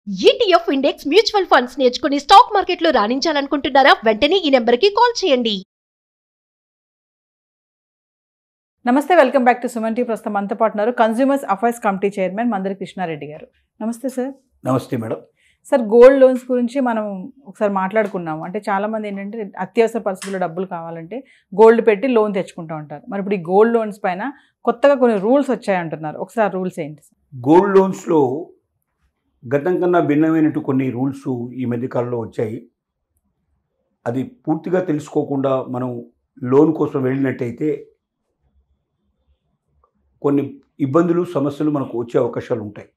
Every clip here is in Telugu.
ETF ఇండెక్స్ మ్యూచువల్ ఫండ్స్ నేర్చుకుని స్టాక్ మార్కెట్లో రాణించాలనుకుంటున్నారా? వెంటనే ఈ నెంబర్కి కాల్ చేయండి. నమస్తే, welcome back to Suman TV. ప్రస్తుతం మనతో పాటు ఉన్నారు consumers affairs committee chairman Mandari Krishnareddy గారు. నమస్తే సార్. నమస్తే మేడం. సార్, గోల్డ్ లోన్స్ గురించి మనం ఒకసారి మాట్లాడుకున్నాము. అంటే చాలామంది ఏంటంటే అత్యవసర పరిస్థితుల్లో డబ్బులు కావాలంటే గోల్డ్ పెట్టి లోన్ తెచ్చుకుంటూ ఉంటారు. మరి ఇప్పుడు ఈ గోల్డ్ లోన్స్ పైన కొత్తగా కొన్ని రూల్స్ వచ్చాయంటున్నారు. ఒకసారి రూల్స్ ఏంటి సార్? గోల్డ్ లోన్స్లో గతం కన్నా భిన్నమైనట్టు కొన్ని రూల్స్ ఈ మధ్యకాలంలో వచ్చాయి. అది పూర్తిగా తెలుసుకోకుండా మనం లోన్ కోసం వెళ్ళినట్టయితే కొన్ని ఇబ్బందులు, సమస్యలు మనకు వచ్చే అవకాశాలు ఉంటాయి.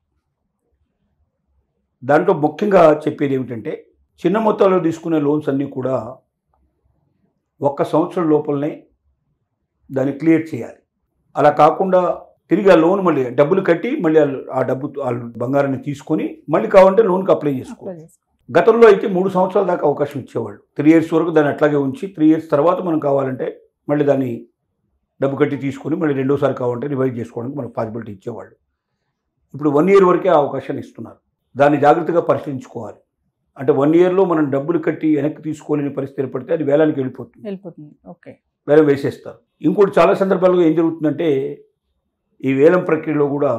దాంట్లో ముఖ్యంగా చెప్పేది ఏమిటంటే, చిన్న మొత్తాల్లో తీసుకునే లోన్స్ అన్నీ కూడా 1 సంవత్సరం లోపలనే దాన్ని క్లియర్ చేయాలి. అలా కాకుండా తిరిగి ఆ లోన్ మళ్ళీ డబ్బులు కట్టి మళ్ళీ ఆ బంగారాన్ని తీసుకొని మళ్ళీ కావాలంటే లోన్కి అప్లై చేసుకోవాలి. గతంలో అయితే 3 సంవత్సరాల దాకా అవకాశం ఇచ్చేవాళ్ళు. 3 years వరకు దాన్ని అట్లాగే ఉంచి 3 years తర్వాత మనం కావాలంటే మళ్ళీ దాన్ని డబ్బు కట్టి తీసుకొని మళ్ళీ రెండోసారి కావాలంటే రివైజ్ చేసుకోవడానికి మనకు పాసిబిలిటీ ఇచ్చేవాళ్ళు. ఇప్పుడు 1 year వరకే ఆ అవకాశాన్ని ఇస్తున్నారు. దాన్ని జాగ్రత్తగా పరిశీలించుకోవాలి. అంటే 1 yearలో మనం డబ్బులు కట్టి వెనక్కి తీసుకోలేని పరిస్థితి ఏర్పడితే అది వేలానికి వెళ్ళిపోతుంది. ఓకే, వేలం వేసేస్తారు. ఇంకోటి చాలా సందర్భాల్లో ఏం జరుగుతుందంటే, ఈ వేలం ప్రక్రియలో కూడా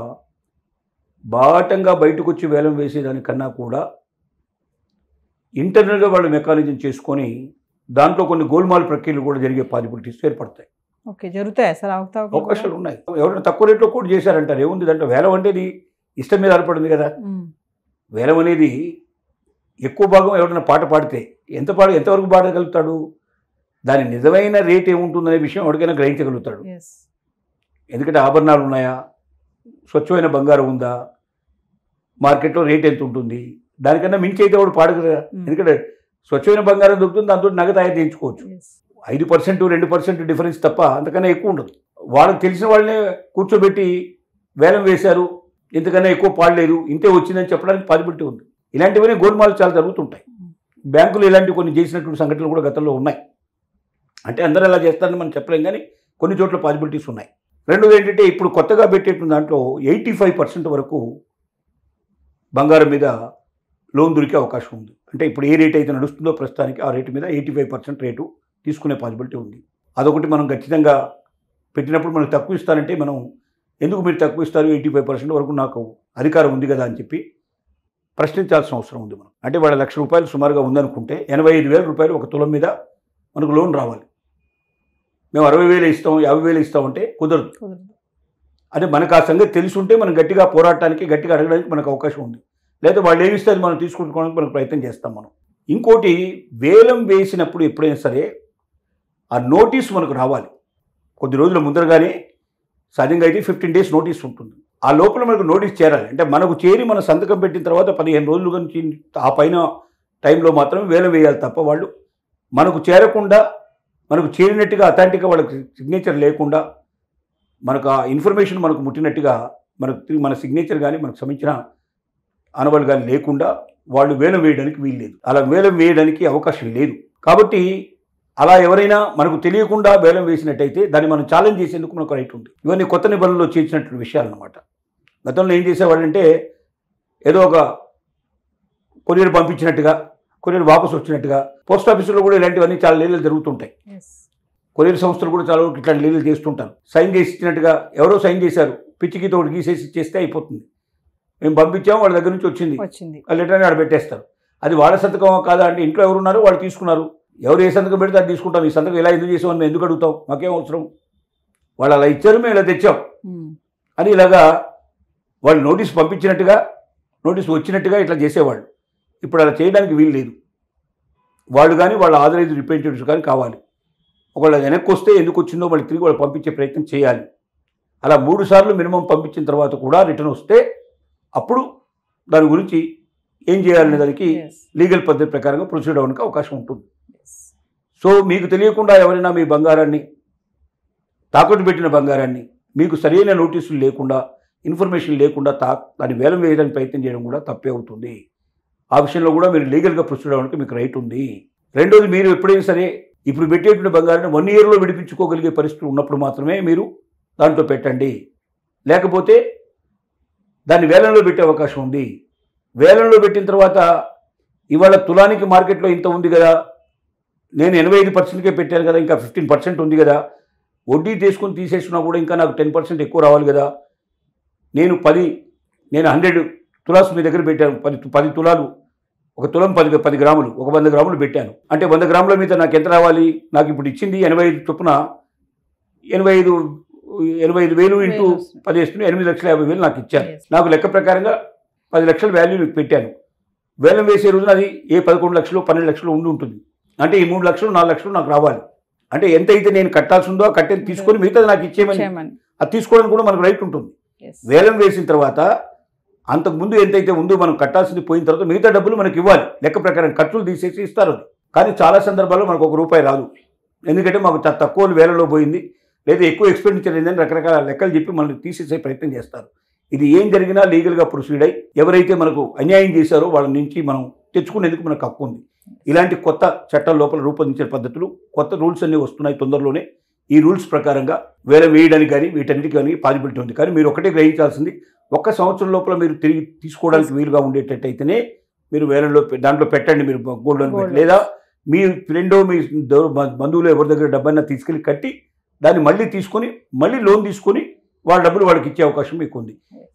బాటంగా బయటకు వచ్చి వేలం వేసేదానికన్నా కూడా ఇంటర్నల్గా వాళ్ళు మెకానిజం చేసుకొని దాంట్లో కొన్ని గోల్మాల్ ప్రక్రియలు కూడా జరిగే పాసిబిలిటీస్ ఏర్పడతాయి. ఓకే, జరుగుతాయి సార్. అవకాశాలు ఉన్నాయి. ఎవరైనా తక్కువ రేట్లో కూడా చేశారంటారు. ఏముంది దాంట్లో? వేలం అంటే ఇది ఇష్టం మీద ఆధారపడింది కదా. వేలం అనేది ఎక్కువ భాగం ఎవరైనా పాట పాడితే ఎంతవరకు పాడగలుగుతాడు? దాని నిజమైన రేట్ ఏముంటుందనే విషయం ఎవరికైనా గ్రహించగలుగుతాడు. ఎందుకంటే ఆభరణాలు ఉన్నాయా, స్వచ్ఛమైన బంగారం ఉందా, మార్కెట్లో రేట్ ఎంత ఉంటుంది, దానికన్నా మించి అయితే వాడు పాడదు కదా. ఎందుకంటే స్వచ్ఛమైన బంగారం దొరుకుతుంది, దాంతో నగదు తయారు చేయించుకోవచ్చు. 5%, 2% డిఫరెన్స్ తప్ప అంతకన్నా ఎక్కువ ఉండదు. వాళ్ళకి తెలిసిన వాళ్ళనే కూర్చోబెట్టి వేలం వేశారు, ఇంతకన్నా ఎక్కువ పాడలేదు, ఇంతే వచ్చిందని చెప్పడానికి పాసిబిలిటీ ఉంది. ఇలాంటివన్నీ గోల్మాలు చాలా జరుగుతుంటాయి. బ్యాంకులు ఇలాంటి కొన్ని చేసినటువంటి సంఘటనలు కూడా గతంలో ఉన్నాయి. అంటే అందరూ ఎలా చేస్తారని మనం చెప్పలేం, కానీ కొన్ని చోట్ల పాసిబిలిటీస్ ఉన్నాయి. రెండోది ఏంటంటే, ఇప్పుడు కొత్తగా పెట్టేటువంటి దాంట్లో 85% వరకు బంగారం మీద లోన్ దొరికే అవకాశం ఉంది. అంటే ఇప్పుడు ఏ రేట్ అయితే నడుస్తుందో ప్రస్తుతానికి ఆ రేటు మీద 85% రేటు తీసుకునే పాసిబిలిటీ ఉంది. అదొకటి మనం ఖచ్చితంగా పెట్టినప్పుడు మనకు తక్కువ ఇస్తారంటే, మనం ఎందుకు మీరు తక్కువ ఇస్తారు, 85% వరకు నాకు అధికారం ఉంది కదా అని చెప్పి ప్రశ్నించాల్సిన అవసరం ఉంది. మనం అంటే వాళ్ళ ₹1,00,000 సుమారుగా ఉందనుకుంటే 85,000 రూపాయలు ఒక తులం మీద మనకు లోన్ రావాలి. మేము 60,000 ఇస్తాం, 50,000 ఇస్తామంటే కుదరదు. అంటే మనకు ఆ సంగతి తెలుసుంటే మనం గట్టిగా పోరాటానికి, గట్టిగా అడగడానికి మనకు అవకాశం ఉంది. లేదా వాళ్ళు ఏమి ఇస్తే అది మనం తీసుకుంటుకోవడానికి మనకు ప్రయత్నం చేస్తాం మనం. ఇంకోటి, వేలం వేసినప్పుడు ఎప్పుడైనా సరే ఆ నోటీస్ మనకు రావాలి. కొద్ది రోజుల ముందరగానే, సహజంగా అయితే 15 days నోటీస్ ఉంటుంది. ఆ లోపల మనకు నోటీస్ చేరాలి. అంటే మనకు చేరి మన సంతకం పెట్టిన తర్వాత 15 రోజుల నుంచి ఆ పైన టైంలో మాత్రమే వేలం వేయాలి తప్ప, వాళ్ళు మనకు చేరకుండా, మనకు చేరినట్టుగా అథాంటిక్గా వాళ్ళకి సిగ్నేచర్ లేకుండా, మనకు ఆ ఇన్ఫర్మేషన్ మనకు ముట్టినట్టుగా మన సిగ్నేచర్ కానీ మనకు సంబంధించిన ఆనవాళ్ళు కానీ లేకుండా వాళ్ళు వేలం వేయడానికి వీల్లేదు. అలా వేలం వేయడానికి అవకాశం లేదు. కాబట్టి అలా ఎవరైనా మనకు తెలియకుండా వేలం వేసినట్టయితే దాన్ని మనం ఛాలెంజ్ చేసేందుకు మనకు రైట్ ఉంది. ఇవన్నీ కొత్త నిబంధనలు చేసినటువంటి విషయాలు అన్నమాట. గతంలో ఏం చేసేవాళ్ళంటే, ఏదో ఒక కొరియర్ పంపించినట్టుగా, కొరియర్ వాపసు వచ్చినట్టుగా, పోస్ట్ ఆఫీసులో కూడా ఇలాంటివన్నీ చాలా లీలలు జరుగుతుంటాయి. కొరియర్ సంస్థలు కూడా చాలా ఇట్లాంటి లీలలు చేస్తుంటారు. సైన్ చేసి ఇచ్చినట్టుగా, ఎవరో సైన్ చేశారు, పిచ్చికి తోడు గీసేసి ఇచ్చేస్తే అయిపోతుంది. మేము పంపించాము, వాళ్ళ దగ్గర నుంచి వచ్చింది, ఆ లెటర్ని ఆడ పెట్టేస్తారు. అది వాళ్ళ సంతకం కాదా అంటే, ఇంట్లో ఎవరున్నారో వాళ్ళు తీసుకున్నారు, ఎవరు ఏ సంతకం పెడితే అది తీసుకుంటాం. ఈ సంతకం ఇలా ఎందుకు చేసామని మేము ఎందుకు అడుగుతాం, మాకేం అవసరం, వాళ్ళు అలా ఇచ్చారు, మేము ఇలా తెచ్చాం అని ఇలాగా వాళ్ళు నోటీస్ పంపించినట్టుగా, నోటీస్ వచ్చినట్టుగా ఇట్లా చేసేవాళ్ళు. ఇప్పుడు అలా చేయడానికి వీలు లేదు. వాళ్ళు కానీ వాళ్ళ ఆథరైజ్డ్ రిప్రజెంటేటివ్స్ కానీ కావాలి. ఒకవేళ వెనక్కి వస్తే ఎందుకు వచ్చిందో మళ్ళీ తిరిగి వాళ్ళు పంపించే ప్రయత్నం చేయాలి. అలా 3 సార్లు మినిమం పంపించిన తర్వాత కూడా రిటర్న్ వస్తే అప్పుడు దాని గురించి ఏం చేయాలనే దానికి లీగల్ పద్ధతి ప్రకారంగా ప్రొసీడ్ అవ్వడానికి అవకాశం ఉంటుంది. సో మీకు తెలియకుండా ఎవరైనా మీ బంగారాన్ని, తాకట్టు పెట్టిన బంగారాన్ని మీకు సరైన నోటీసులు లేకుండా, ఇన్ఫర్మేషన్ లేకుండా దాన్ని వేలం వేయడానికి ప్రయత్నం చేయడం కూడా తప్పే అవుతుంది. ఆ విషయంలో కూడా మీరు లీగల్గా ప్రొసీడ్ అవ్వడానికి మీకు రైట్ ఉంది. రెండోది, మీరు ఎప్పుడైనా సరే ఇప్పుడు పెట్టేటువంటి బంగారాన్ని 1 yearలో విడిపించుకోగలిగే పరిస్థితి ఉన్నప్పుడు మాత్రమే మీరు దాంట్లో పెట్టండి. లేకపోతే దాన్ని వేలంలో పెట్టే అవకాశం ఉంది. వేలంలో పెట్టిన తర్వాత ఇవాళ తులానికి మార్కెట్లో ఇంత ఉంది కదా, నేను 85%కే పెట్టాను కదా, ఇంకా 15% ఉంది కదా, వడ్డీ తీసుకొని తీసేసినా కూడా ఇంకా నాకు 10% ఎక్కువ రావాలి కదా, నేను 100 తులాస్ మీ దగ్గర పెట్టాను, 10 తులాలు, ఒక తులం 10 గ్రాములు, ఒక 100 గ్రాములు పెట్టాను అంటే 100 గ్రాముల మీద నాకు ఎంత రావాలి? నాకు ఇప్పుడు ఇచ్చింది 85 చొప్పున 85,000 ఇంటూ 10 వేసుకుని 8,50,000 నాకు ఇచ్చాను. నాకు లెక్క ప్రకారంగా 10 లక్షల వాల్యూ పెట్టాను. వేలం వేసే రోజున అది 11 లక్షలు 12 లక్షలు ఉండి ఉంటుంది. అంటే ఈ 3 లక్షలు 4 లక్షలు నాకు రావాలి. అంటే ఎంత అయితే నేను కట్టాల్సి ఉందో ఆ కట్టేది తీసుకొని మిగతాది నాకు ఇచ్చేయమని, అది తీసుకోవడానికి కూడా మనకు రైట్ ఉంటుంది. వేలం వేసిన తర్వాత అంతకుముందు ఎంతైతే ఉందో మనం కట్టాల్సింది పోయిన తర్వాత మిగతా డబ్బులు మనకి ఇవ్వాలి. లెక్క ప్రకారం ఖర్చులు తీసేసి ఇస్తారు. అది కానీ చాలా సందర్భాల్లో మనకు ₹1 రాదు. ఎందుకంటే మాకు తక్కువ వేలలో పోయింది లేదా ఎక్కువ ఎక్స్పెండిచర్ అయిందని రకరకాల లెక్కలు చెప్పి మనల్ని తీసేసే ప్రయత్నం చేస్తారు. ఇది ఏం జరిగినా లీగల్గా ప్రొసీడ్ అయ్యి ఎవరైతే మనకు అన్యాయం చేశారో వాళ్ళ నుంచి మనం తెచ్చుకునేందుకు మనకు హక్కు ఉంది. ఇలాంటి కొత్త చట్టాల లోపల రూపొందించే పద్ధతులు, కొత్త రూల్స్ అన్నీ వస్తున్నాయి తొందరలోనే. ఈ రూల్స్ ప్రకారంగా వేలం వేయడానికి కానీ వీటన్నిటికీ కానీ పాసిబిలిటీ ఉంది. కానీ మీరు ఒకటే గ్రహించాల్సింది, 1 సంవత్సరం లోపల మీరు తిరిగి తీసుకోవడానికి వీలుగా ఉండేటట్టయితేనే మీరు వేలంలో దాంట్లో పెట్టండి. మీరు గోల్డ్ లోన్ పెట్టి, లేదా మీ ఫ్రెండో మీ బంధువులు ఎవరి దగ్గర డబ్బైనా తీసుకెళ్ళి కట్టి దాన్ని మళ్ళీ తీసుకొని మళ్ళీ లోన్ తీసుకొని వాళ్ళ డబ్బులు వాళ్ళకి ఇచ్చే అవకాశం మీకు ఉంది.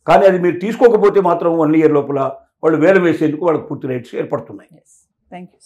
కానీ అది మీరు తీసుకోకపోతే మాత్రం 1 ఇయర్ లోపల వాళ్ళు వేలం వేసేందుకు వాళ్ళకి పూర్తి రైట్స్ ఏర్పడుతున్నాయి. Thank you.